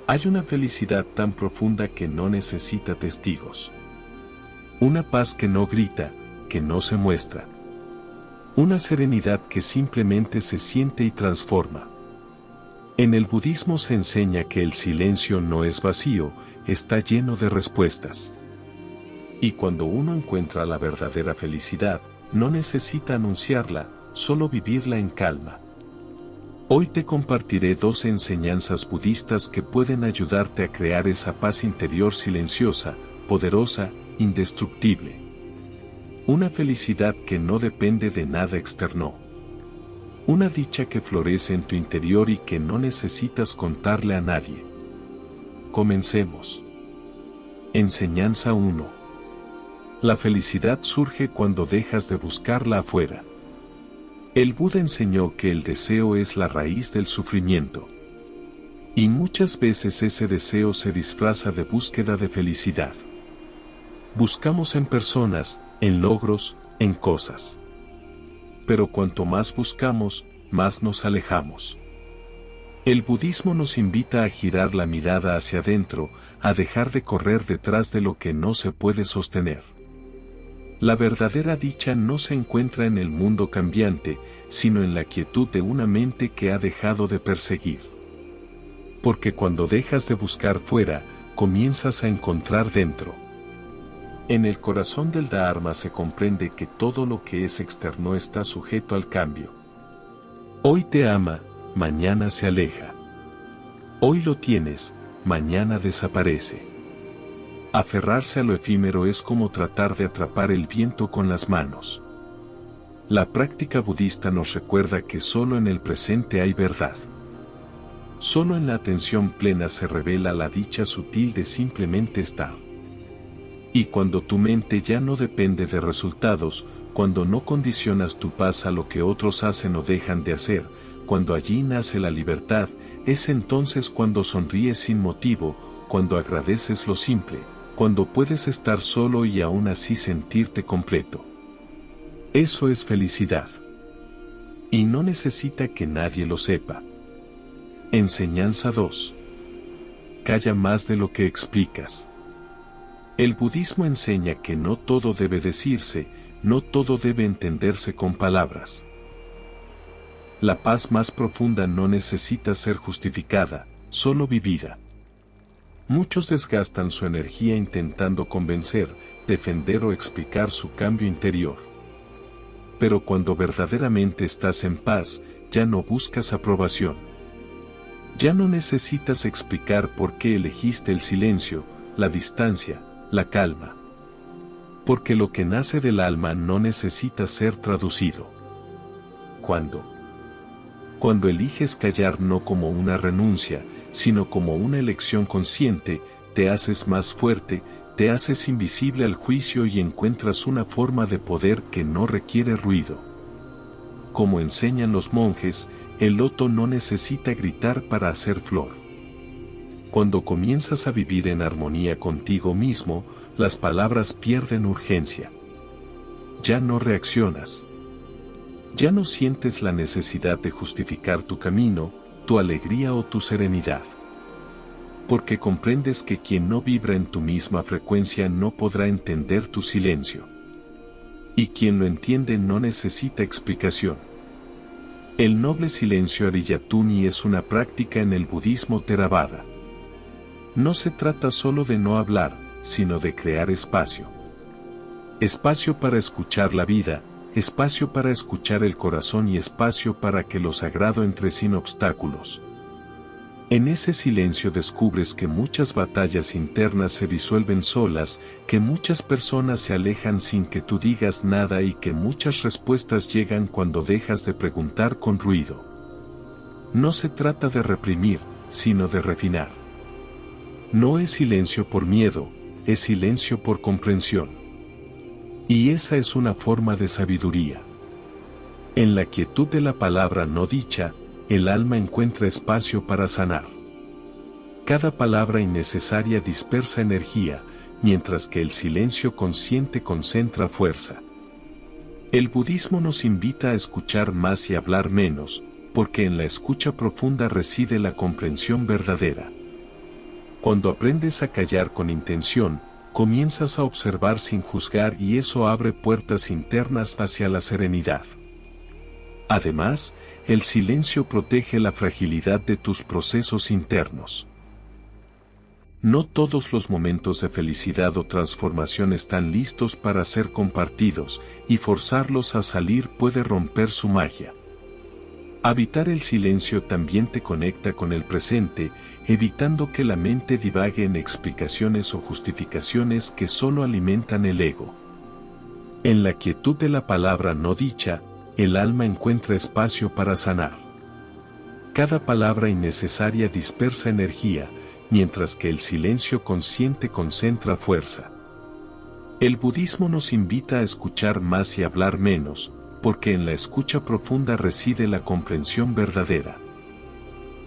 Hay una felicidad tan profunda que no necesita testigos. Una paz que no grita, que no se muestra. Una serenidad que simplemente se siente y transforma. En el budismo se enseña que el silencio no es vacío, está lleno de respuestas. Y cuando uno encuentra la verdadera felicidad, no necesita anunciarla, solo vivirla en calma. Hoy te compartiré 12 enseñanzas budistas que pueden ayudarte a crear esa paz interior silenciosa, poderosa, indestructible. Una felicidad que no depende de nada externo. Una dicha que florece en tu interior y que no necesitas contarle a nadie. Comencemos. Enseñanza 1. La felicidad surge cuando dejas de buscarla afuera. El Buda enseñó que el deseo es la raíz del sufrimiento. Y muchas veces ese deseo se disfraza de búsqueda de felicidad. Buscamos en personas, en logros, en cosas. Pero cuanto más buscamos, más nos alejamos. El budismo nos invita a girar la mirada hacia adentro, a dejar de correr detrás de lo que no se puede sostener. La verdadera dicha no se encuentra en el mundo cambiante, sino en la quietud de una mente que ha dejado de perseguir. Porque cuando dejas de buscar fuera, comienzas a encontrar dentro. En el corazón del Dharma se comprende que todo lo que es externo está sujeto al cambio. Hoy te ama, mañana se aleja. Hoy lo tienes, mañana desaparece. Aferrarse a lo efímero es como tratar de atrapar el viento con las manos. La práctica budista nos recuerda que solo en el presente hay verdad. Solo en la atención plena se revela la dicha sutil de simplemente estar. Y cuando tu mente ya no depende de resultados, cuando no condicionas tu paz a lo que otros hacen o dejan de hacer, cuando allí nace la libertad, es entonces cuando sonríes sin motivo, cuando agradeces lo simple, cuando puedes estar solo y aún así sentirte completo. Eso es felicidad. Y no necesita que nadie lo sepa. Enseñanza 2. Calla más de lo que explicas. El budismo enseña que no todo debe decirse, no todo debe entenderse con palabras. La paz más profunda no necesita ser justificada, solo vivida. Muchos desgastan su energía intentando convencer, defender o explicar su cambio interior. Pero cuando verdaderamente estás en paz, ya no buscas aprobación. Ya no necesitas explicar por qué elegiste el silencio, la distancia, la calma. Porque lo que nace del alma no necesita ser traducido. Cuando eliges callar no como una renuncia, sino como una elección consciente, te haces más fuerte, te haces invisible al juicio y encuentras una forma de poder que no requiere ruido. Como enseñan los monjes, el loto no necesita gritar para hacer flor. Cuando comienzas a vivir en armonía contigo mismo, las palabras pierden urgencia. Ya no reaccionas. Ya no sientes la necesidad de justificar tu camino, tu alegría o tu serenidad. Porque comprendes que quien no vibra en tu misma frecuencia no podrá entender tu silencio. Y quien lo entiende no necesita explicación. El noble silencio Ariyatuni es una práctica en el budismo Theravada. No se trata solo de no hablar, sino de crear espacio. Espacio para escuchar la vida, espacio para escuchar el corazón y espacio para que lo sagrado entre sin obstáculos. En ese silencio descubres que muchas batallas internas se disuelven solas, que muchas personas se alejan sin que tú digas nada y que muchas respuestas llegan cuando dejas de preguntar con ruido. No se trata de reprimir, sino de refinar. No es silencio por miedo, es silencio por comprensión. Y esa es una forma de sabiduría. En la quietud de la palabra no dicha, el alma encuentra espacio para sanar. Cada palabra innecesaria dispersa energía, mientras que el silencio consciente concentra fuerza. El budismo nos invita a escuchar más y hablar menos, porque en la escucha profunda reside la comprensión verdadera. Cuando aprendes a callar con intención, comienzas a observar sin juzgar y eso abre puertas internas hacia la serenidad. Además, el silencio protege la fragilidad de tus procesos internos. No todos los momentos de felicidad o transformación están listos para ser compartidos, y forzarlos a salir puede romper su magia. Habitar el silencio también te conecta con el presente, evitando que la mente divague en explicaciones o justificaciones que solo alimentan el ego. En la quietud de la palabra no dicha, el alma encuentra espacio para sanar. Cada palabra innecesaria dispersa energía, mientras que el silencio consciente concentra fuerza. El budismo nos invita a escuchar más y hablar menos, porque en la escucha profunda reside la comprensión verdadera.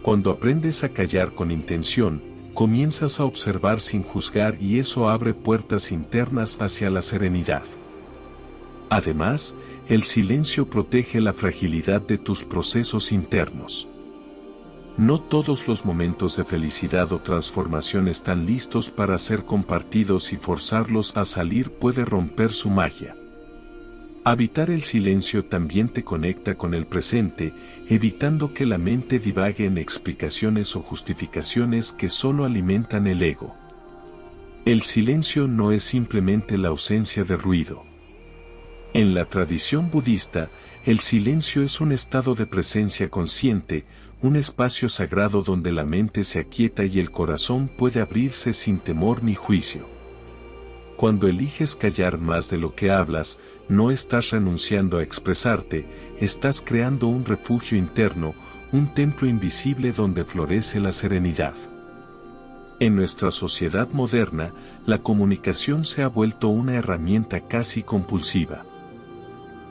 Cuando aprendes a callar con intención, comienzas a observar sin juzgar y eso abre puertas internas hacia la serenidad. Además, el silencio protege la fragilidad de tus procesos internos. No todos los momentos de felicidad o transformación están listos para ser compartidos y forzarlos a salir puede romper su magia. Habitar el silencio también te conecta con el presente, evitando que la mente divague en explicaciones o justificaciones que solo alimentan el ego. El silencio no es simplemente la ausencia de ruido. En la tradición budista, el silencio es un estado de presencia consciente, un espacio sagrado donde la mente se aquieta y el corazón puede abrirse sin temor ni juicio. Cuando eliges callar más de lo que hablas, no estás renunciando a expresarte, estás creando un refugio interno, un templo invisible donde florece la serenidad. En nuestra sociedad moderna, la comunicación se ha vuelto una herramienta casi compulsiva.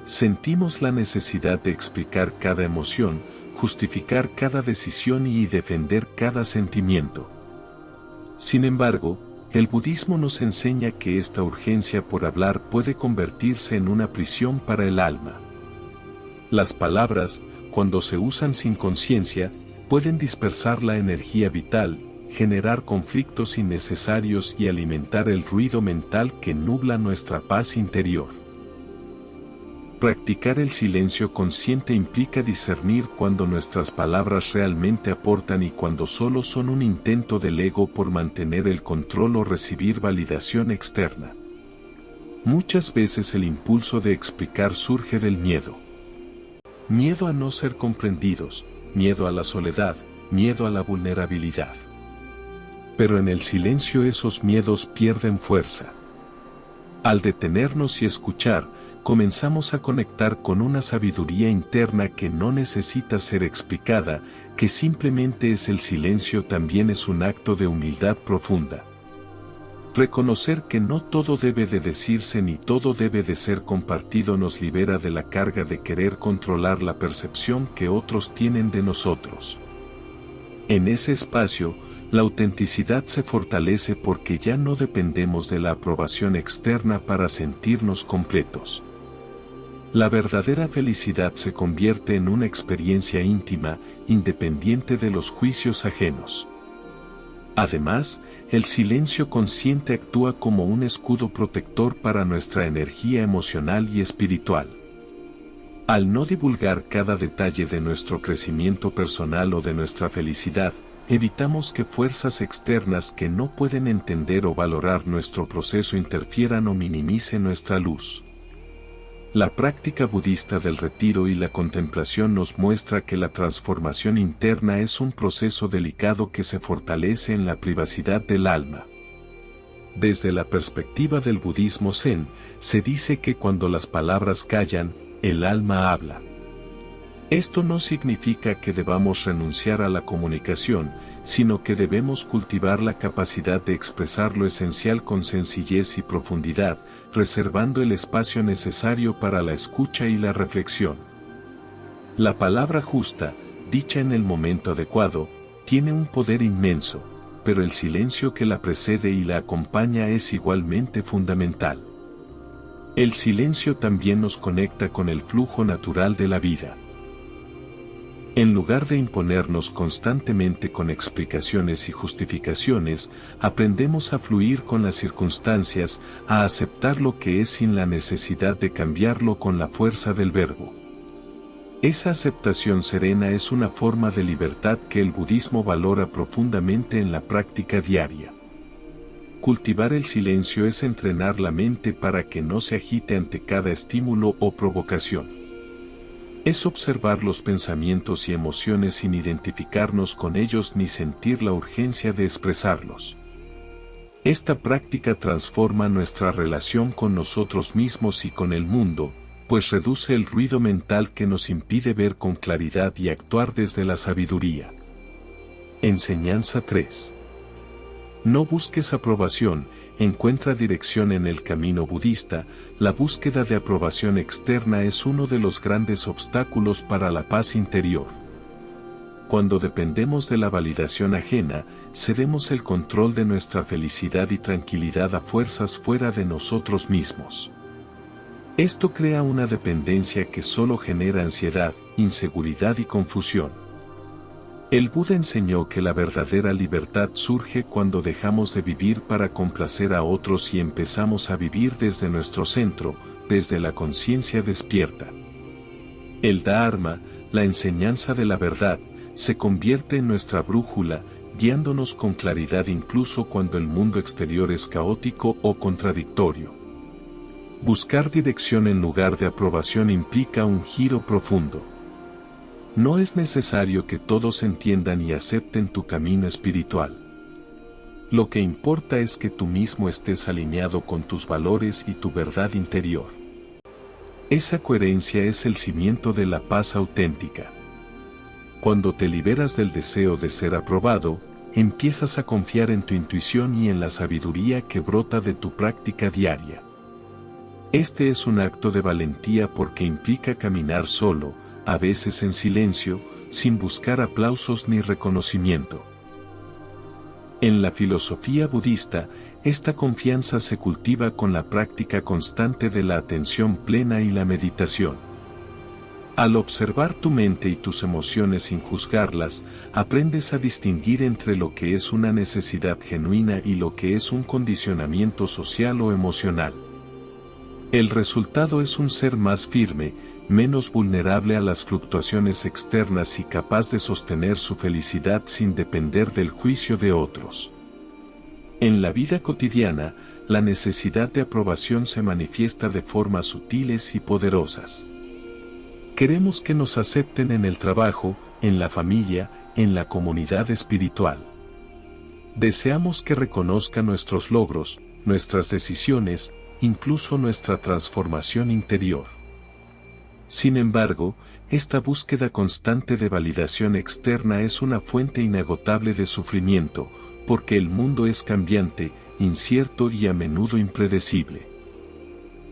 Sentimos la necesidad de explicar cada emoción, justificar cada decisión y defender cada sentimiento. Sin embargo, el budismo nos enseña que esta urgencia por hablar puede convertirse en una prisión para el alma. Las palabras, cuando se usan sin conciencia, pueden dispersar la energía vital, generar conflictos innecesarios y alimentar el ruido mental que nubla nuestra paz interior. Practicar el silencio consciente implica discernir cuando nuestras palabras realmente aportan y cuando solo son un intento del ego por mantener el control o recibir validación externa. Muchas veces el impulso de explicar surge del miedo. Miedo a no ser comprendidos, miedo a la soledad, miedo a la vulnerabilidad. Pero en el silencio esos miedos pierden fuerza. Al detenernos y escuchar, comenzamos a conectar con una sabiduría interna que no necesita ser explicada, que simplemente es el silencio. También es un acto de humildad profunda. Reconocer que no todo debe de decirse ni todo debe de ser compartido nos libera de la carga de querer controlar la percepción que otros tienen de nosotros. En ese espacio, la autenticidad se fortalece porque ya no dependemos de la aprobación externa para sentirnos completos. La verdadera felicidad se convierte en una experiencia íntima, independiente de los juicios ajenos. Además, el silencio consciente actúa como un escudo protector para nuestra energía emocional y espiritual. Al no divulgar cada detalle de nuestro crecimiento personal o de nuestra felicidad, evitamos que fuerzas externas que no pueden entender o valorar nuestro proceso interfieran o minimicen nuestra luz. La práctica budista del retiro y la contemplación nos muestra que la transformación interna es un proceso delicado que se fortalece en la privacidad del alma. Desde la perspectiva del budismo zen, se dice que cuando las palabras callan, el alma habla. Esto no significa que debamos renunciar a la comunicación, sino que debemos cultivar la capacidad de expresar lo esencial con sencillez y profundidad, reservando el espacio necesario para la escucha y la reflexión. La palabra justa, dicha en el momento adecuado, tiene un poder inmenso, pero el silencio que la precede y la acompaña es igualmente fundamental. El silencio también nos conecta con el flujo natural de la vida. En lugar de imponernos constantemente con explicaciones y justificaciones, aprendemos a fluir con las circunstancias, a aceptar lo que es sin la necesidad de cambiarlo con la fuerza del verbo. Esa aceptación serena es una forma de libertad que el budismo valora profundamente en la práctica diaria. Cultivar el silencio es entrenar la mente para que no se agite ante cada estímulo o provocación. Es observar los pensamientos y emociones sin identificarnos con ellos ni sentir la urgencia de expresarlos. Esta práctica transforma nuestra relación con nosotros mismos y con el mundo, pues reduce el ruido mental que nos impide ver con claridad y actuar desde la sabiduría. Enseñanza 3. No busques aprobación, encuentra dirección en el camino budista. La búsqueda de aprobación externa es uno de los grandes obstáculos para la paz interior. Cuando dependemos de la validación ajena, cedemos el control de nuestra felicidad y tranquilidad a fuerzas fuera de nosotros mismos. Esto crea una dependencia que solo genera ansiedad, inseguridad y confusión. El Buda enseñó que la verdadera libertad surge cuando dejamos de vivir para complacer a otros y empezamos a vivir desde nuestro centro, desde la conciencia despierta. El Dharma, la enseñanza de la verdad, se convierte en nuestra brújula, guiándonos con claridad incluso cuando el mundo exterior es caótico o contradictorio. Buscar dirección en lugar de aprobación implica un giro profundo. No es necesario que todos entiendan y acepten tu camino espiritual. Lo que importa es que tú mismo estés alineado con tus valores y tu verdad interior. Esa coherencia es el cimiento de la paz auténtica. Cuando te liberas del deseo de ser aprobado, empiezas a confiar en tu intuición y en la sabiduría que brota de tu práctica diaria. Este es un acto de valentía porque implica caminar solo, a veces en silencio, sin buscar aplausos ni reconocimiento. En la filosofía budista, esta confianza se cultiva con la práctica constante de la atención plena y la meditación. Al observar tu mente y tus emociones sin juzgarlas, aprendes a distinguir entre lo que es una necesidad genuina y lo que es un condicionamiento social o emocional. El resultado es un ser más firme, menos vulnerable a las fluctuaciones externas y capaz de sostener su felicidad sin depender del juicio de otros. En la vida cotidiana, la necesidad de aprobación se manifiesta de formas sutiles y poderosas. Queremos que nos acepten en el trabajo, en la familia, en la comunidad espiritual. Deseamos que reconozcan nuestros logros, nuestras decisiones, incluso nuestra transformación interior. Sin embargo, esta búsqueda constante de validación externa es una fuente inagotable de sufrimiento, porque el mundo es cambiante, incierto y a menudo impredecible.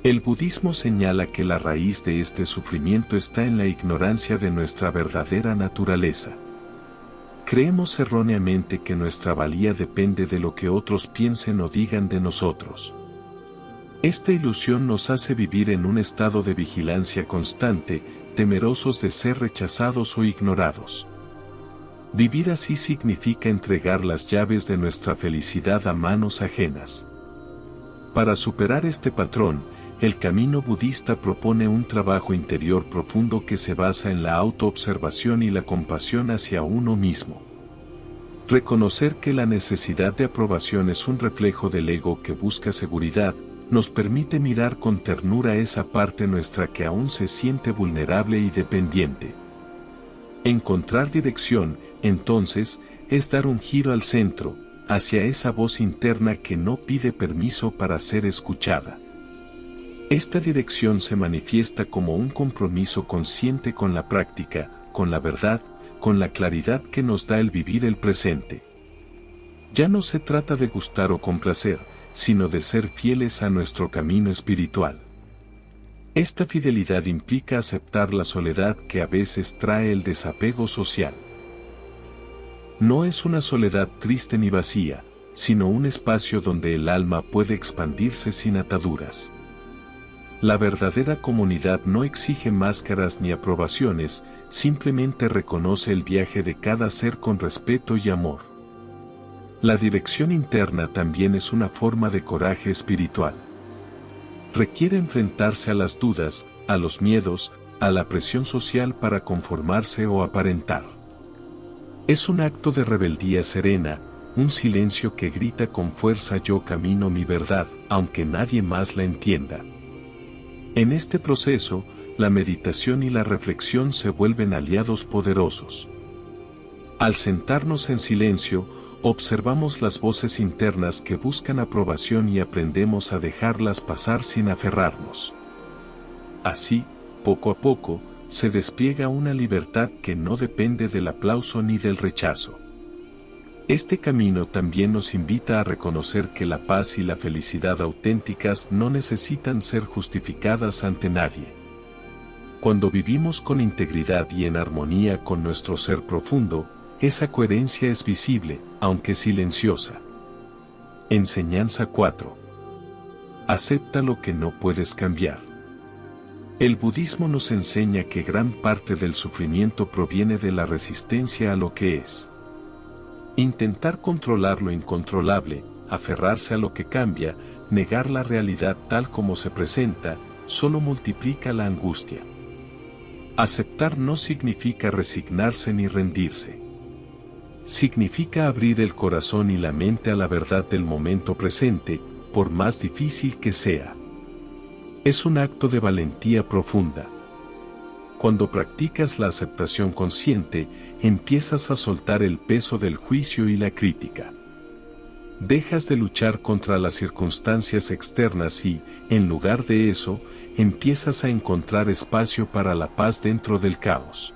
El budismo señala que la raíz de este sufrimiento está en la ignorancia de nuestra verdadera naturaleza. Creemos erróneamente que nuestra valía depende de lo que otros piensen o digan de nosotros. Esta ilusión nos hace vivir en un estado de vigilancia constante, temerosos de ser rechazados o ignorados. Vivir así significa entregar las llaves de nuestra felicidad a manos ajenas. Para superar este patrón, el camino budista propone un trabajo interior profundo que se basa en la autoobservación y la compasión hacia uno mismo. Reconocer que la necesidad de aprobación es un reflejo del ego que busca seguridad, nos permite mirar con ternura esa parte nuestra que aún se siente vulnerable y dependiente. Encontrar dirección, entonces, es dar un giro al centro, hacia esa voz interna que no pide permiso para ser escuchada. Esta dirección se manifiesta como un compromiso consciente con la práctica, con la verdad, con la claridad que nos da el vivir el presente. Ya no se trata de gustar o complacer, sino de ser fieles a nuestro camino espiritual. Esta fidelidad implica aceptar la soledad que a veces trae el desapego social. No es una soledad triste ni vacía, sino un espacio donde el alma puede expandirse sin ataduras. La verdadera comunidad no exige máscaras ni aprobaciones, simplemente reconoce el viaje de cada ser con respeto y amor. La dirección interna también es una forma de coraje espiritual. Requiere enfrentarse a las dudas, a los miedos, a la presión social para conformarse o aparentar. Es un acto de rebeldía serena, un silencio que grita con fuerza: yo camino mi verdad, aunque nadie más la entienda. En este proceso, la meditación y la reflexión se vuelven aliados poderosos. Al sentarnos en silencio, observamos las voces internas que buscan aprobación y aprendemos a dejarlas pasar sin aferrarnos. Así, poco a poco, se despliega una libertad que no depende del aplauso ni del rechazo. Este camino también nos invita a reconocer que la paz y la felicidad auténticas no necesitan ser justificadas ante nadie. Cuando vivimos con integridad y en armonía con nuestro ser profundo, esa coherencia es visible, aunque silenciosa. Enseñanza 4. Acepta lo que no puedes cambiar. El budismo nos enseña que gran parte del sufrimiento proviene de la resistencia a lo que es. Intentar controlar lo incontrolable, aferrarse a lo que cambia, negar la realidad tal como se presenta, solo multiplica la angustia. Aceptar no significa resignarse ni rendirse. Significa abrir el corazón y la mente a la verdad del momento presente, por más difícil que sea. Es un acto de valentía profunda. Cuando practicas la aceptación consciente, empiezas a soltar el peso del juicio y la crítica. Dejas de luchar contra las circunstancias externas y, en lugar de eso, empiezas a encontrar espacio para la paz dentro del caos.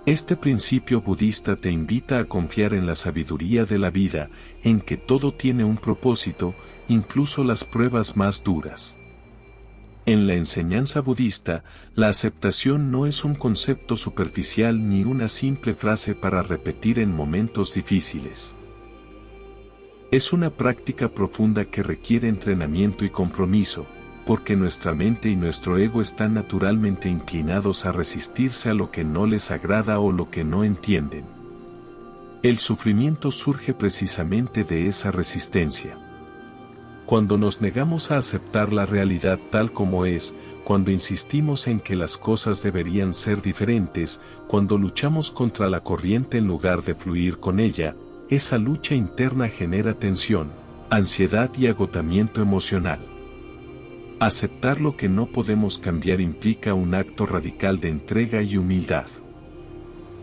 Este principio budista te invita a confiar en la sabiduría de la vida, en que todo tiene un propósito, incluso las pruebas más duras. En la enseñanza budista, la aceptación no es un concepto superficial ni una simple frase para repetir en momentos difíciles. Es una práctica profunda que requiere entrenamiento y compromiso, porque nuestra mente y nuestro ego están naturalmente inclinados a resistirse a lo que no les agrada o lo que no entienden. El sufrimiento surge precisamente de esa resistencia. Cuando nos negamos a aceptar la realidad tal como es, cuando insistimos en que las cosas deberían ser diferentes, cuando luchamos contra la corriente en lugar de fluir con ella, esa lucha interna genera tensión, ansiedad y agotamiento emocional. Aceptar lo que no podemos cambiar implica un acto radical de entrega y humildad.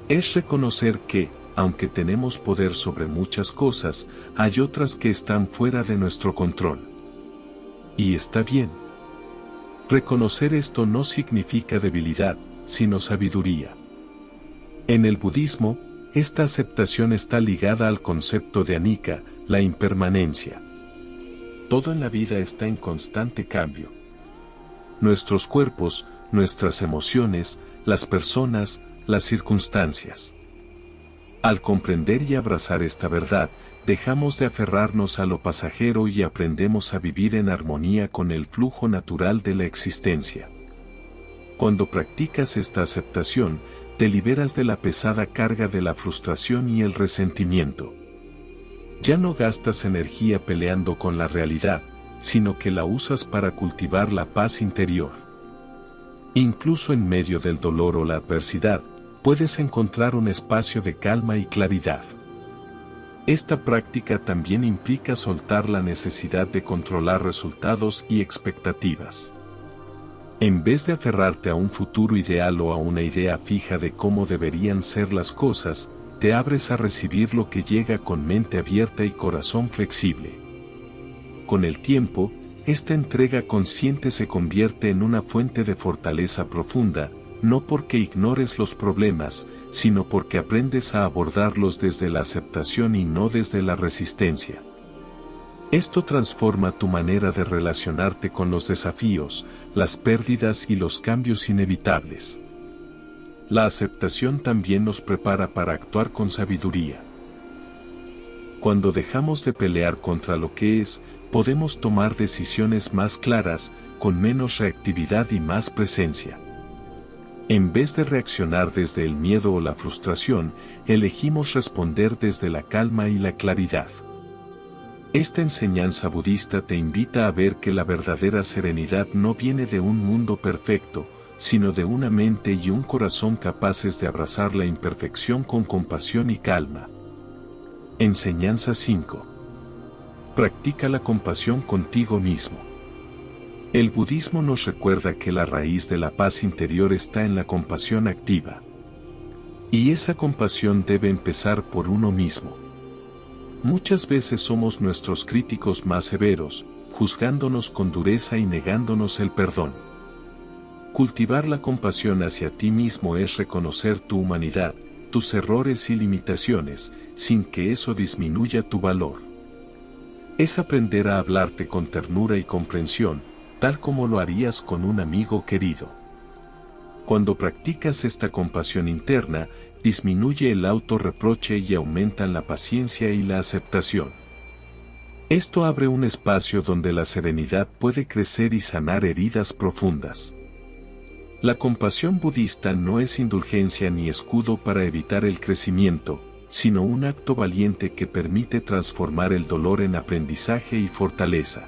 Es reconocer que, aunque tenemos poder sobre muchas cosas, hay otras que están fuera de nuestro control. Y está bien. Reconocer esto no significa debilidad, sino sabiduría. En el budismo, esta aceptación está ligada al concepto de anicca, la impermanencia. Todo en la vida está en constante cambio. Nuestros cuerpos, nuestras emociones, las personas, las circunstancias. Al comprender y abrazar esta verdad, dejamos de aferrarnos a lo pasajero y aprendemos a vivir en armonía con el flujo natural de la existencia. Cuando practicas esta aceptación, te liberas de la pesada carga de la frustración y el resentimiento. Ya no gastas energía peleando con la realidad, sino que la usas para cultivar la paz interior. Incluso en medio del dolor o la adversidad, puedes encontrar un espacio de calma y claridad. Esta práctica también implica soltar la necesidad de controlar resultados y expectativas. En vez de aferrarte a un futuro ideal o a una idea fija de cómo deberían ser las cosas, te abres a recibir lo que llega con mente abierta y corazón flexible. Con el tiempo, esta entrega consciente se convierte en una fuente de fortaleza profunda, no porque ignores los problemas, sino porque aprendes a abordarlos desde la aceptación y no desde la resistencia. Esto transforma tu manera de relacionarte con los desafíos, las pérdidas y los cambios inevitables. La aceptación también nos prepara para actuar con sabiduría. Cuando dejamos de pelear contra lo que es, podemos tomar decisiones más claras, con menos reactividad y más presencia. En vez de reaccionar desde el miedo o la frustración, elegimos responder desde la calma y la claridad. Esta enseñanza budista te invita a ver que la verdadera serenidad no viene de un mundo perfecto, sino de una mente y un corazón capaces de abrazar la imperfección con compasión y calma. Enseñanza 5. Practica la compasión contigo mismo. El budismo nos recuerda que la raíz de la paz interior está en la compasión activa. Y esa compasión debe empezar por uno mismo. Muchas veces somos nuestros críticos más severos, juzgándonos con dureza y negándonos el perdón. Cultivar la compasión hacia ti mismo es reconocer tu humanidad, tus errores y limitaciones, sin que eso disminuya tu valor. Es aprender a hablarte con ternura y comprensión, tal como lo harías con un amigo querido. Cuando practicas esta compasión interna, disminuye el autorreproche y aumentan la paciencia y la aceptación. Esto abre un espacio donde la serenidad puede crecer y sanar heridas profundas. La compasión budista no es indulgencia ni escudo para evitar el crecimiento, sino un acto valiente que permite transformar el dolor en aprendizaje y fortaleza.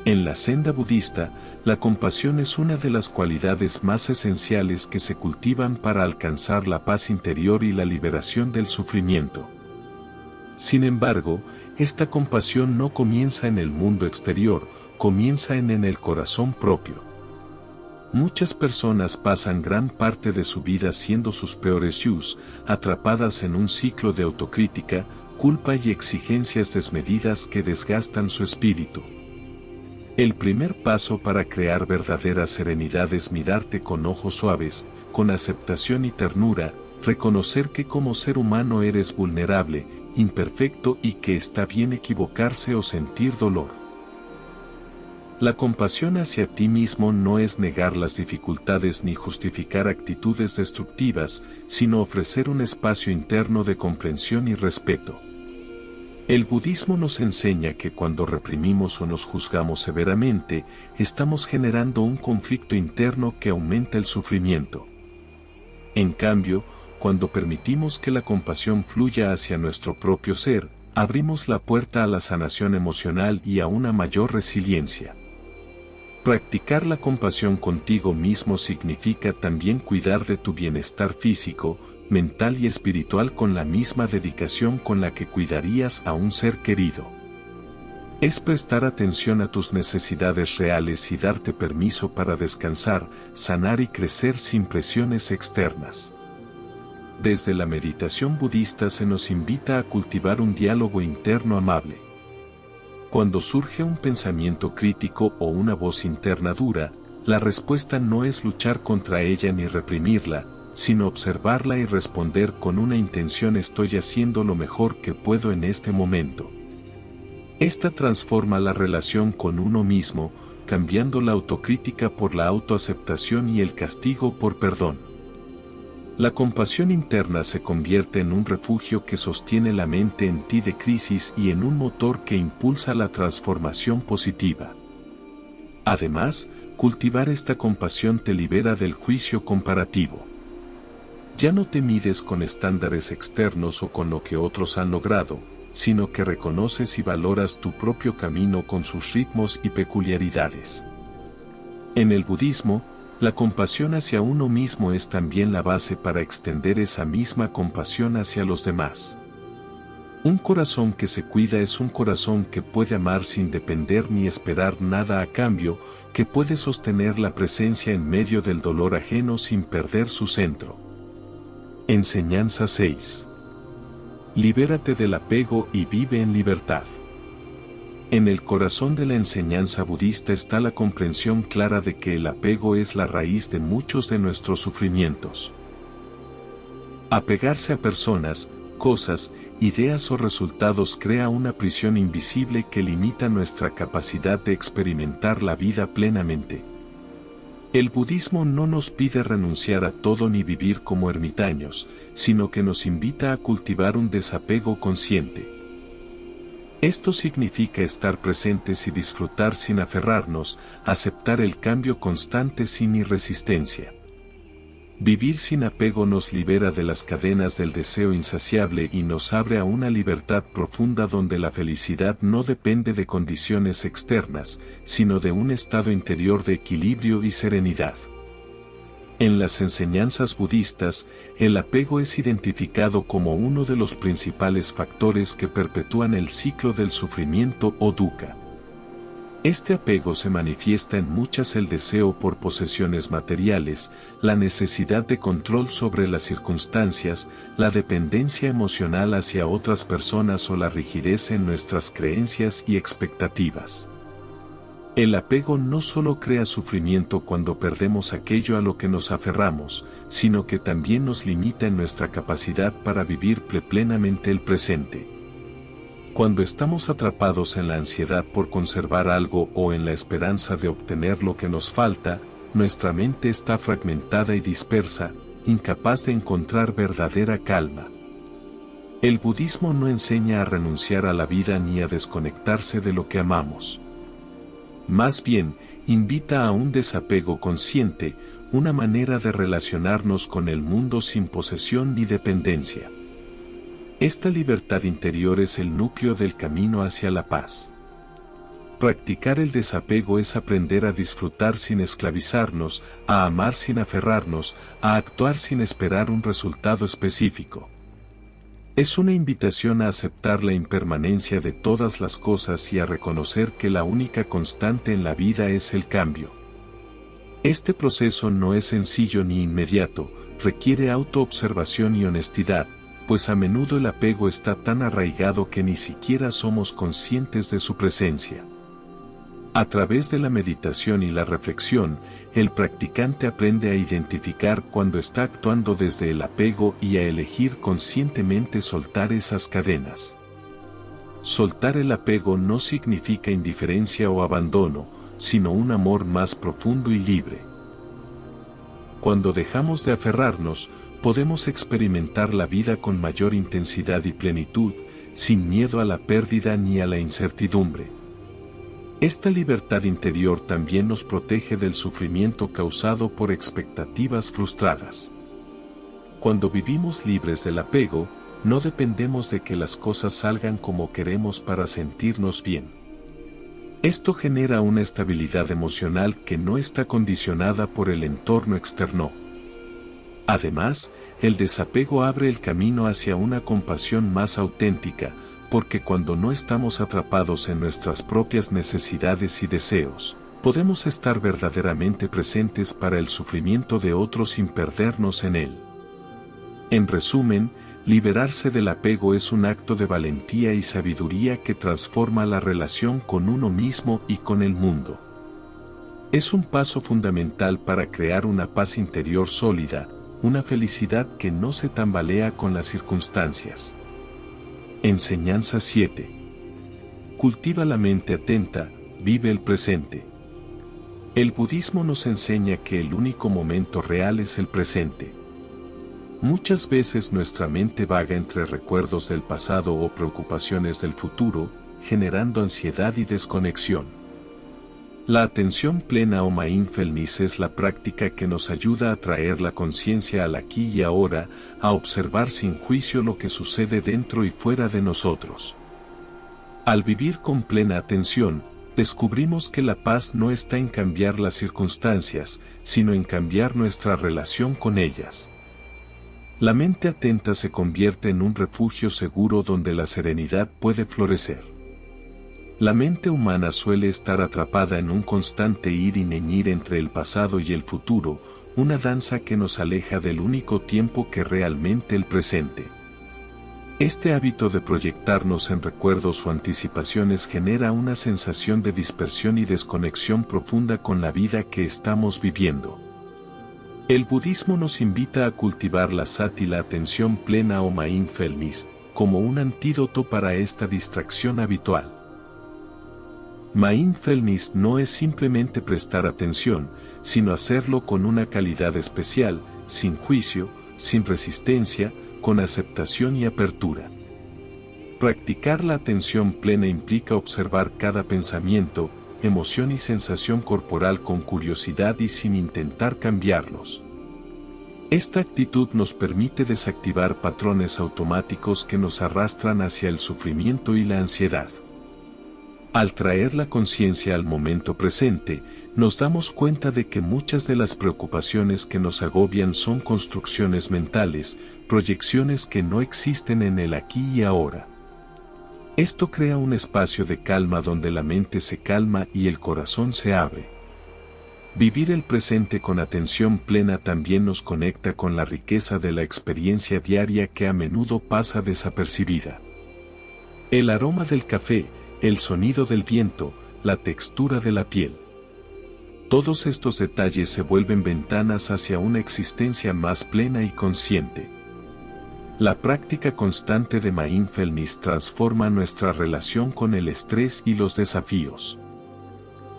En la senda budista, la compasión es una de las cualidades más esenciales que se cultivan para alcanzar la paz interior y la liberación del sufrimiento. Sin embargo, esta compasión no comienza en el mundo exterior, comienza en el corazón propio. Muchas personas pasan gran parte de su vida siendo sus peores yus, atrapadas en un ciclo de autocrítica, culpa y exigencias desmedidas que desgastan su espíritu. El primer paso para crear verdadera serenidad es mirarte con ojos suaves, con aceptación y ternura, reconocer que como ser humano eres vulnerable, imperfecto y que está bien equivocarse o sentir dolor. La compasión hacia ti mismo no es negar las dificultades ni justificar actitudes destructivas, sino ofrecer un espacio interno de comprensión y respeto. El budismo nos enseña que cuando reprimimos o nos juzgamos severamente, estamos generando un conflicto interno que aumenta el sufrimiento. En cambio, cuando permitimos que la compasión fluya hacia nuestro propio ser, abrimos la puerta a la sanación emocional y a una mayor resiliencia. Practicar la compasión contigo mismo significa también cuidar de tu bienestar físico, mental y espiritual con la misma dedicación con la que cuidarías a un ser querido. Es prestar atención a tus necesidades reales y darte permiso para descansar, sanar y crecer sin presiones externas. Desde la meditación budista se nos invita a cultivar un diálogo interno amable. Cuando surge un pensamiento crítico o una voz interna dura, la respuesta no es luchar contra ella ni reprimirla, sino observarla y responder con una intención: estoy haciendo lo mejor que puedo en este momento. Esta transforma la relación con uno mismo, cambiando la autocrítica por la autoaceptación y el castigo por perdón. La compasión interna se convierte en un refugio que sostiene la mente en ti de crisis y en un motor que impulsa la transformación positiva. Además, cultivar esta compasión te libera del juicio comparativo. Ya no te mides con estándares externos o con lo que otros han logrado, sino que reconoces y valoras tu propio camino con sus ritmos y peculiaridades. En el budismo, la compasión hacia uno mismo es también la base para extender esa misma compasión hacia los demás. Un corazón que se cuida es un corazón que puede amar sin depender ni esperar nada a cambio, que puede sostener la presencia en medio del dolor ajeno sin perder su centro. Enseñanza 6. Libérate del apego y vive en libertad. En el corazón de la enseñanza budista está la comprensión clara de que el apego es la raíz de muchos de nuestros sufrimientos. Apegarse a personas, cosas, ideas o resultados crea una prisión invisible que limita nuestra capacidad de experimentar la vida plenamente. El budismo no nos pide renunciar a todo ni vivir como ermitaños, sino que nos invita a cultivar un desapego consciente. Esto significa estar presentes y disfrutar sin aferrarnos, aceptar el cambio constante sin irresistencia. Vivir sin apego nos libera de las cadenas del deseo insaciable y nos abre a una libertad profunda donde la felicidad no depende de condiciones externas, sino de un estado interior de equilibrio y serenidad. En las enseñanzas budistas, el apego es identificado como uno de los principales factores que perpetúan el ciclo del sufrimiento o dukkha. Este apego se manifiesta en muchas: el deseo por posesiones materiales, la necesidad de control sobre las circunstancias, la dependencia emocional hacia otras personas o la rigidez en nuestras creencias y expectativas. El apego no solo crea sufrimiento cuando perdemos aquello a lo que nos aferramos, sino que también nos limita en nuestra capacidad para vivir plenamente el presente. Cuando estamos atrapados en la ansiedad por conservar algo o en la esperanza de obtener lo que nos falta, nuestra mente está fragmentada y dispersa, incapaz de encontrar verdadera calma. El budismo no enseña a renunciar a la vida ni a desconectarse de lo que amamos. Más bien, invita a un desapego consciente, una manera de relacionarnos con el mundo sin posesión ni dependencia. Esta libertad interior es el núcleo del camino hacia la paz. Practicar el desapego es aprender a disfrutar sin esclavizarnos, a amar sin aferrarnos, a actuar sin esperar un resultado específico. Es una invitación a aceptar la impermanencia de todas las cosas y a reconocer que la única constante en la vida es el cambio. Este proceso no es sencillo ni inmediato, requiere autoobservación y honestidad, pues a menudo el apego está tan arraigado que ni siquiera somos conscientes de su presencia. A través de la meditación y la reflexión, el practicante aprende a identificar cuando está actuando desde el apego y a elegir conscientemente soltar esas cadenas. Soltar el apego no significa indiferencia o abandono, sino un amor más profundo y libre. Cuando dejamos de aferrarnos, podemos experimentar la vida con mayor intensidad y plenitud, sin miedo a la pérdida ni a la incertidumbre. Esta libertad interior también nos protege del sufrimiento causado por expectativas frustradas. Cuando vivimos libres del apego, no dependemos de que las cosas salgan como queremos para sentirnos bien. Esto genera una estabilidad emocional que no está condicionada por el entorno externo. Además, el desapego abre el camino hacia una compasión más auténtica, porque cuando no estamos atrapados en nuestras propias necesidades y deseos, podemos estar verdaderamente presentes para el sufrimiento de otros sin perdernos en él. En resumen, liberarse del apego es un acto de valentía y sabiduría que transforma la relación con uno mismo y con el mundo. Es un paso fundamental para crear una paz interior sólida, una felicidad que no se tambalea con las circunstancias. Enseñanza 7. Cultiva la mente atenta, vive el presente. El budismo nos enseña que el único momento real es el presente. Muchas veces nuestra mente vaga entre recuerdos del pasado o preocupaciones del futuro, generando ansiedad y desconexión. La atención plena o mindfulness es la práctica que nos ayuda a traer la conciencia al aquí y ahora, a observar sin juicio lo que sucede dentro y fuera de nosotros. Al vivir con plena atención, descubrimos que la paz no está en cambiar las circunstancias, sino en cambiar nuestra relación con ellas. La mente atenta se convierte en un refugio seguro donde la serenidad puede florecer. La mente humana suele estar atrapada en un constante ir y venir entre el pasado y el futuro, una danza que nos aleja del único tiempo que realmente el presente. Este hábito de proyectarnos en recuerdos o anticipaciones genera una sensación de dispersión y desconexión profunda con la vida que estamos viviendo. El budismo nos invita a cultivar la sati, la atención plena o mindfulness, como un antídoto para esta distracción habitual. Mindfulness no es simplemente prestar atención, sino hacerlo con una calidad especial, sin juicio, sin resistencia, con aceptación y apertura. Practicar la atención plena implica observar cada pensamiento, emoción y sensación corporal con curiosidad y sin intentar cambiarlos. Esta actitud nos permite desactivar patrones automáticos que nos arrastran hacia el sufrimiento y la ansiedad. Al traer la conciencia al momento presente, nos damos cuenta de que muchas de las preocupaciones que nos agobian son construcciones mentales, proyecciones que no existen en el aquí y ahora. Esto crea un espacio de calma donde la mente se calma y el corazón se abre. Vivir el presente con atención plena también nos conecta con la riqueza de la experiencia diaria que a menudo pasa desapercibida. El aroma del café, el sonido del viento, la textura de la piel. Todos estos detalles se vuelven ventanas hacia una existencia más plena y consciente. La práctica constante de mindfulness transforma nuestra relación con el estrés y los desafíos.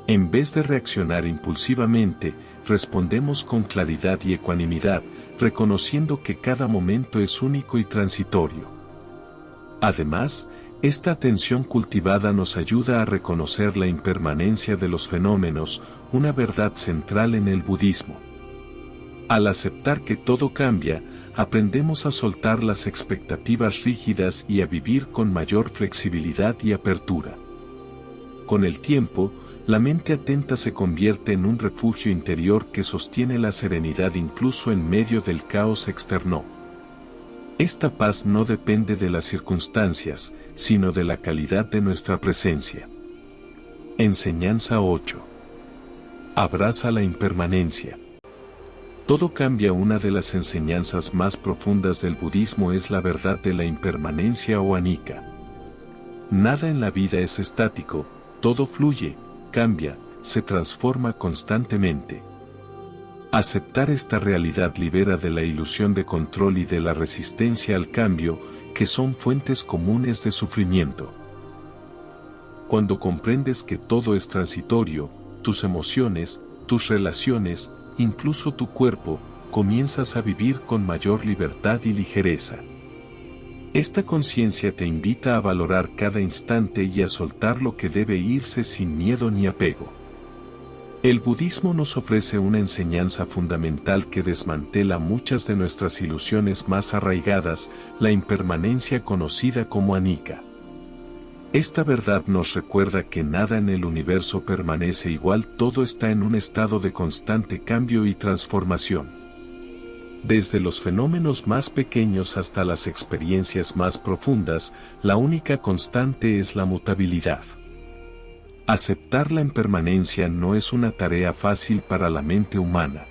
En vez de reaccionar impulsivamente, respondemos con claridad y ecuanimidad, reconociendo que cada momento es único y transitorio. Además, esta atención cultivada nos ayuda a reconocer la impermanencia de los fenómenos, una verdad central en el budismo. Al aceptar que todo cambia, aprendemos a soltar las expectativas rígidas y a vivir con mayor flexibilidad y apertura. Con el tiempo, la mente atenta se convierte en un refugio interior que sostiene la serenidad incluso en medio del caos externo. Esta paz no depende de las circunstancias, sino de la calidad de nuestra presencia. Enseñanza 8. Abraza la impermanencia. Todo cambia. Una de las enseñanzas más profundas del budismo es la verdad de la impermanencia o anicca. Nada en la vida es estático, todo fluye, cambia, se transforma constantemente. Aceptar esta realidad libera de la ilusión de control y de la resistencia al cambio, que son fuentes comunes de sufrimiento. Cuando comprendes que todo es transitorio, tus emociones, tus relaciones, incluso tu cuerpo, comienzas a vivir con mayor libertad y ligereza. Esta conciencia te invita a valorar cada instante y a soltar lo que debe irse sin miedo ni apego. El budismo nos ofrece una enseñanza fundamental que desmantela muchas de nuestras ilusiones más arraigadas, la impermanencia conocida como anicca. Esta verdad nos recuerda que nada en el universo permanece igual, todo está en un estado de constante cambio y transformación. Desde los fenómenos más pequeños hasta las experiencias más profundas, la única constante es la mutabilidad. Aceptar la impermanencia no es una tarea fácil para la mente humana.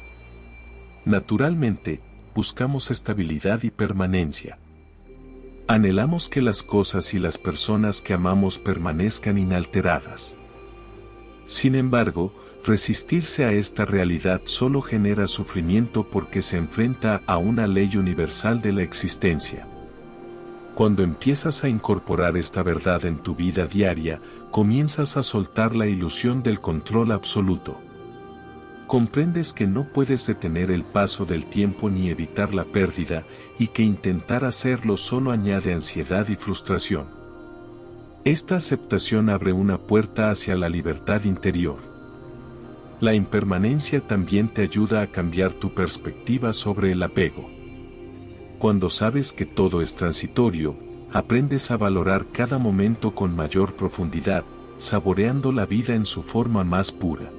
Naturalmente, buscamos estabilidad y permanencia. Anhelamos que las cosas y las personas que amamos permanezcan inalteradas. Sin embargo, resistirse a esta realidad solo genera sufrimiento porque se enfrenta a una ley universal de la existencia. Cuando empiezas a incorporar esta verdad en tu vida diaria, comienzas a soltar la ilusión del control absoluto. Comprendes que no puedes detener el paso del tiempo ni evitar la pérdida, y que intentar hacerlo solo añade ansiedad y frustración. Esta aceptación abre una puerta hacia la libertad interior. La impermanencia también te ayuda a cambiar tu perspectiva sobre el apego. Cuando sabes que todo es transitorio, aprendes a valorar cada momento con mayor profundidad, saboreando la vida en su forma más pura.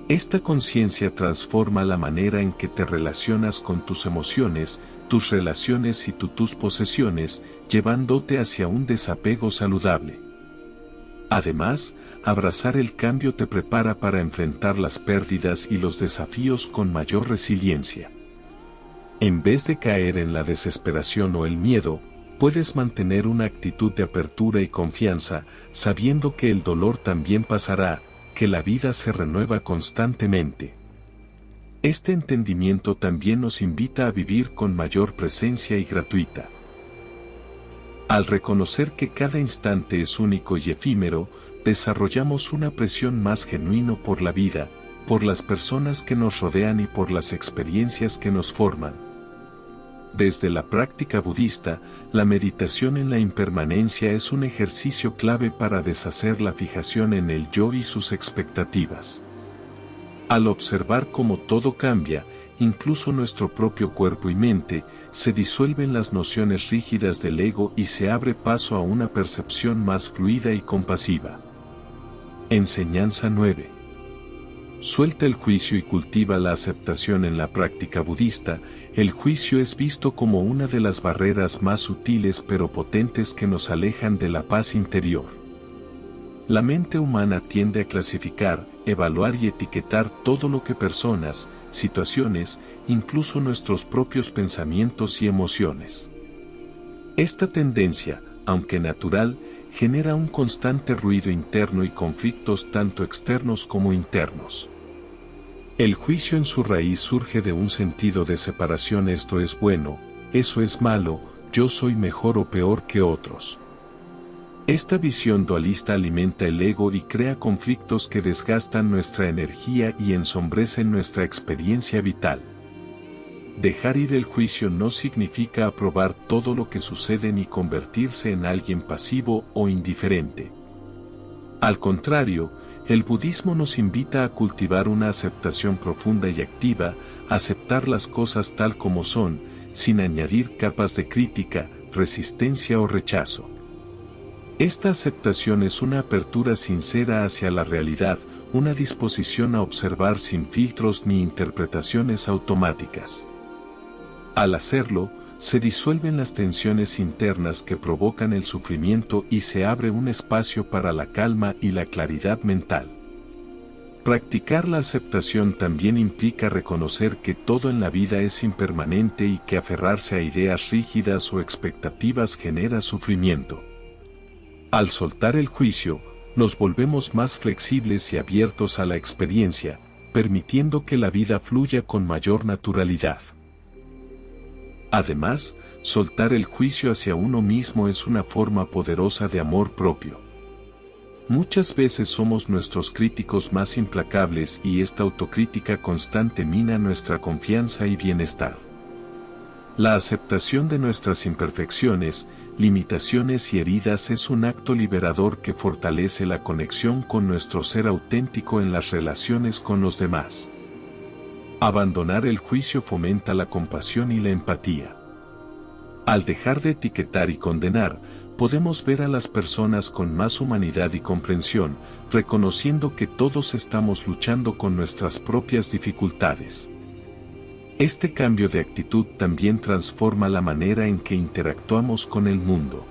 Esta conciencia transforma la manera en que te relacionas con tus emociones, tus relaciones y tus posesiones, llevándote hacia un desapego saludable. Además, abrazar el cambio te prepara para enfrentar las pérdidas y los desafíos con mayor resiliencia. En vez de caer en la desesperación o el miedo, puedes mantener una actitud de apertura y confianza, sabiendo que el dolor también pasará, que la vida se renueva constantemente. Este entendimiento también nos invita a vivir con mayor presencia y gratuita. Al reconocer que cada instante es único y efímero, desarrollamos una aprecio más genuino por la vida, por las personas que nos rodean y por las experiencias que nos forman. Desde la práctica budista, la meditación en la impermanencia es un ejercicio clave para deshacer la fijación en el yo y sus expectativas. Al observar cómo todo cambia, incluso nuestro propio cuerpo y mente, se disuelven las nociones rígidas del ego y se abre paso a una percepción más fluida y compasiva. Enseñanza 9. Suelta el juicio y cultiva la aceptación. En la práctica budista, el juicio es visto como una de las barreras más sutiles pero potentes que nos alejan de la paz interior. La mente humana tiende a clasificar, evaluar y etiquetar todo lo que personas, situaciones, incluso nuestros propios pensamientos y emociones. Esta tendencia, aunque natural, genera un constante ruido interno y conflictos tanto externos como internos. El juicio en su raíz surge de un sentido de separación: esto es bueno, eso es malo, yo soy mejor o peor que otros. Esta visión dualista alimenta el ego y crea conflictos que desgastan nuestra energía y ensombrecen nuestra experiencia vital. Dejar ir el juicio no significa aprobar todo lo que sucede ni convertirse en alguien pasivo o indiferente. Al contrario, el budismo nos invita a cultivar una aceptación profunda y activa, aceptar las cosas tal como son, sin añadir capas de crítica, resistencia o rechazo. Esta aceptación es una apertura sincera hacia la realidad, una disposición a observar sin filtros ni interpretaciones automáticas. Al hacerlo, se disuelven las tensiones internas que provocan el sufrimiento y se abre un espacio para la calma y la claridad mental. Practicar la aceptación también implica reconocer que todo en la vida es impermanente y que aferrarse a ideas rígidas o expectativas genera sufrimiento. Al soltar el juicio, nos volvemos más flexibles y abiertos a la experiencia, permitiendo que la vida fluya con mayor naturalidad. Además, soltar el juicio hacia uno mismo es una forma poderosa de amor propio. Muchas veces somos nuestros críticos más implacables y esta autocrítica constante mina nuestra confianza y bienestar. La aceptación de nuestras imperfecciones, limitaciones y heridas es un acto liberador que fortalece la conexión con nuestro ser auténtico en las relaciones con los demás. Abandonar el juicio fomenta la compasión y la empatía. Al dejar de etiquetar y condenar, podemos ver a las personas con más humanidad y comprensión, reconociendo que todos estamos luchando con nuestras propias dificultades. Este cambio de actitud también transforma la manera en que interactuamos con el mundo.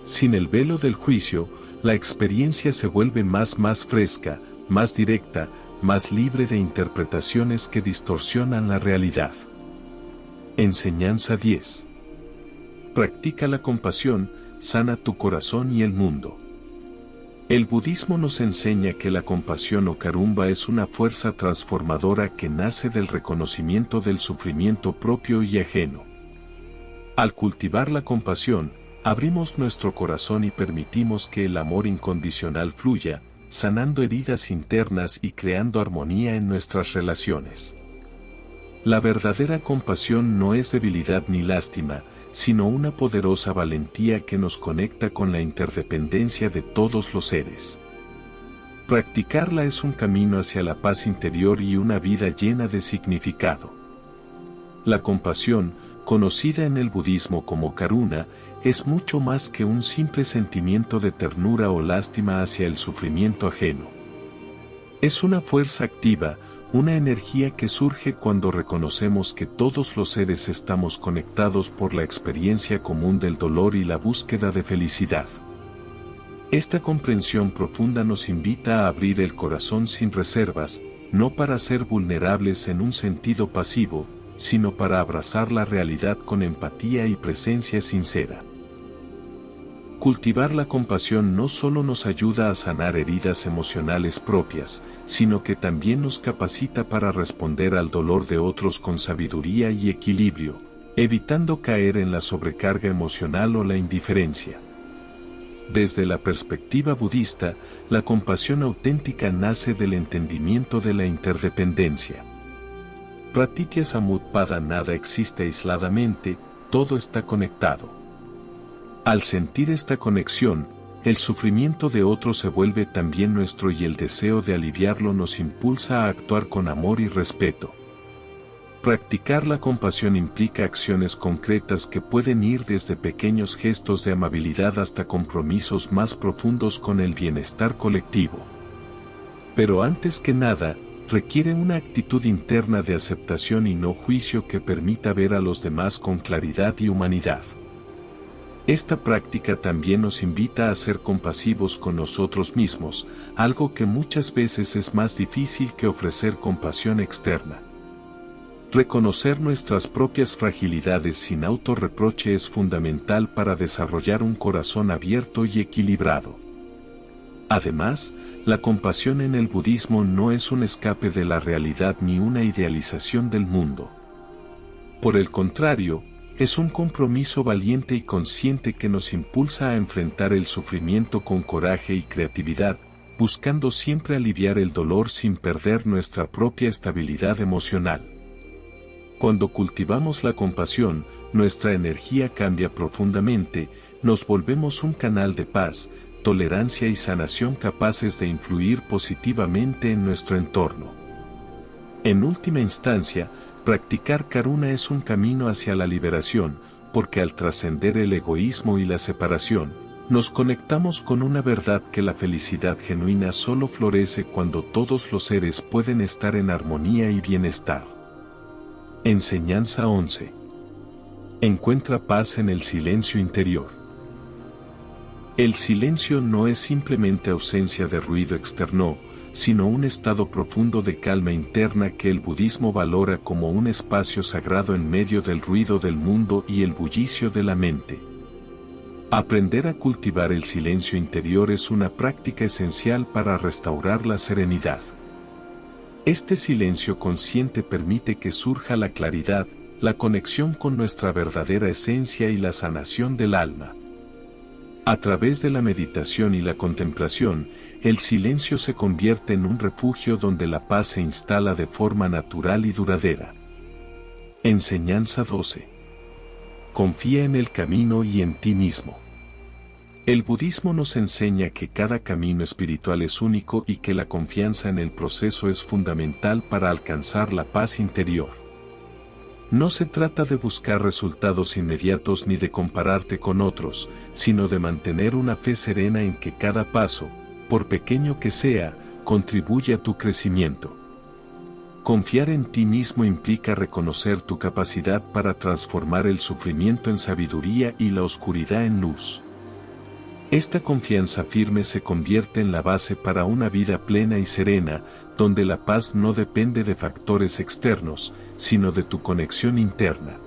Sin el velo del juicio, la experiencia se vuelve más fresca, más directa, más libre de interpretaciones que distorsionan la realidad. Enseñanza 10. Practica la compasión, sana tu corazón y el mundo. El budismo nos enseña que la compasión o karumba es una fuerza transformadora que nace del reconocimiento del sufrimiento propio y ajeno. Al cultivar la compasión, abrimos nuestro corazón y permitimos que el amor incondicional fluya, sanando heridas internas y creando armonía en nuestras relaciones. La verdadera compasión no es debilidad ni lástima, sino una poderosa valentía que nos conecta con la interdependencia de todos los seres. Practicarla es un camino hacia la paz interior y una vida llena de significado. La compasión, conocida en el budismo como karuna, es mucho más que un simple sentimiento de ternura o lástima hacia el sufrimiento ajeno. Es una fuerza activa, una energía que surge cuando reconocemos que todos los seres estamos conectados por la experiencia común del dolor y la búsqueda de felicidad. Esta comprensión profunda nos invita a abrir el corazón sin reservas, no para ser vulnerables en un sentido pasivo, sino para abrazar la realidad con empatía y presencia sincera. Cultivar la compasión no solo nos ayuda a sanar heridas emocionales propias, sino que también nos capacita para responder al dolor de otros con sabiduría y equilibrio, evitando caer en la sobrecarga emocional o la indiferencia. Desde la perspectiva budista, la compasión auténtica nace del entendimiento de la interdependencia. Pratitya Samutpada, nada existe aisladamente, todo está conectado. Al sentir esta conexión, el sufrimiento de otro se vuelve también nuestro y el deseo de aliviarlo nos impulsa a actuar con amor y respeto. Practicar la compasión implica acciones concretas que pueden ir desde pequeños gestos de amabilidad hasta compromisos más profundos con el bienestar colectivo. Pero antes que nada, requiere una actitud interna de aceptación y no juicio que permita ver a los demás con claridad y humanidad. Esta práctica también nos invita a ser compasivos con nosotros mismos, algo que muchas veces es más difícil que ofrecer compasión externa. Reconocer nuestras propias fragilidades sin autorreproche es fundamental para desarrollar un corazón abierto y equilibrado. Además, la compasión en el budismo no es un escape de la realidad ni una idealización del mundo. Por el contrario, es un compromiso valiente y consciente que nos impulsa a enfrentar el sufrimiento con coraje y creatividad, buscando siempre aliviar el dolor sin perder nuestra propia estabilidad emocional. Cuando cultivamos la compasión, nuestra energía cambia profundamente, nos volvemos un canal de paz, tolerancia y sanación capaces de influir positivamente en nuestro entorno. En última instancia, practicar karuna es un camino hacia la liberación, porque al trascender el egoísmo y la separación, nos conectamos con una verdad que la felicidad genuina solo florece cuando todos los seres pueden estar en armonía y bienestar. Enseñanza 11. Encuentra paz en el silencio interior. El silencio no es simplemente ausencia de ruido externo, sino un estado profundo de calma interna que el budismo valora como un espacio sagrado en medio del ruido del mundo y el bullicio de la mente. Aprender a cultivar el silencio interior es una práctica esencial para restaurar la serenidad. Este silencio consciente permite que surja la claridad, la conexión con nuestra verdadera esencia y la sanación del alma. A través de la meditación y la contemplación, el silencio se convierte en un refugio donde la paz se instala de forma natural y duradera. Enseñanza 12. Confía en el camino y en ti mismo. El budismo nos enseña que cada camino espiritual es único y que la confianza en el proceso es fundamental para alcanzar la paz interior. No se trata de buscar resultados inmediatos ni de compararte con otros, sino de mantener una fe serena en que cada paso, por pequeño que sea, contribuye a tu crecimiento. Confiar en ti mismo implica reconocer tu capacidad para transformar el sufrimiento en sabiduría y la oscuridad en luz. Esta confianza firme se convierte en la base para una vida plena y serena, donde la paz no depende de factores externos, sino de tu conexión interna.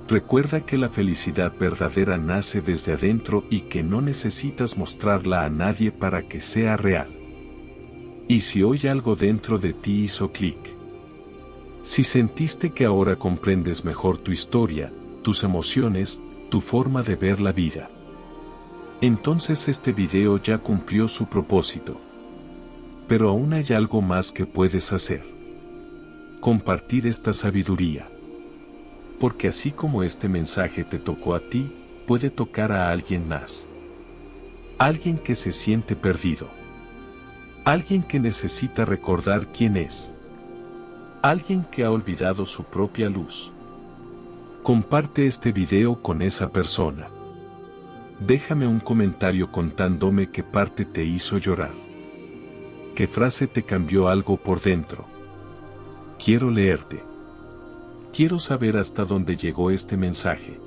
Recuerda que la felicidad verdadera nace desde adentro y que no necesitas mostrarla a nadie para que sea real. ¿Y si hoy algo dentro de ti hizo clic? Si sentiste que ahora comprendes mejor tu historia, tus emociones, tu forma de ver la vida, entonces este video ya cumplió su propósito. Pero aún hay algo más que puedes hacer. Compartir esta sabiduría. Porque así como este mensaje te tocó a ti, puede tocar a alguien más. Alguien que se siente perdido. Alguien que necesita recordar quién es. Alguien que ha olvidado su propia luz. Comparte este video con esa persona. Déjame un comentario contándome qué parte te hizo llorar. ¿Qué frase te cambió algo por dentro? Quiero leerte. Quiero saber hasta dónde llegó este mensaje.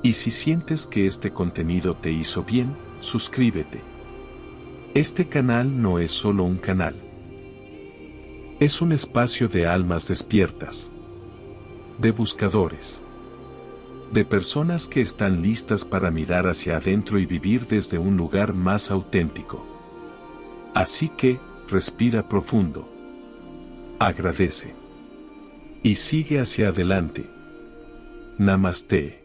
Y si sientes que este contenido te hizo bien, suscríbete. Este canal no es solo un canal. Es un espacio de almas despiertas. De buscadores. De personas que están listas para mirar hacia adentro y vivir desde un lugar más auténtico. Así que, respira profundo. Agradece. Y sigue hacia adelante. Namaste.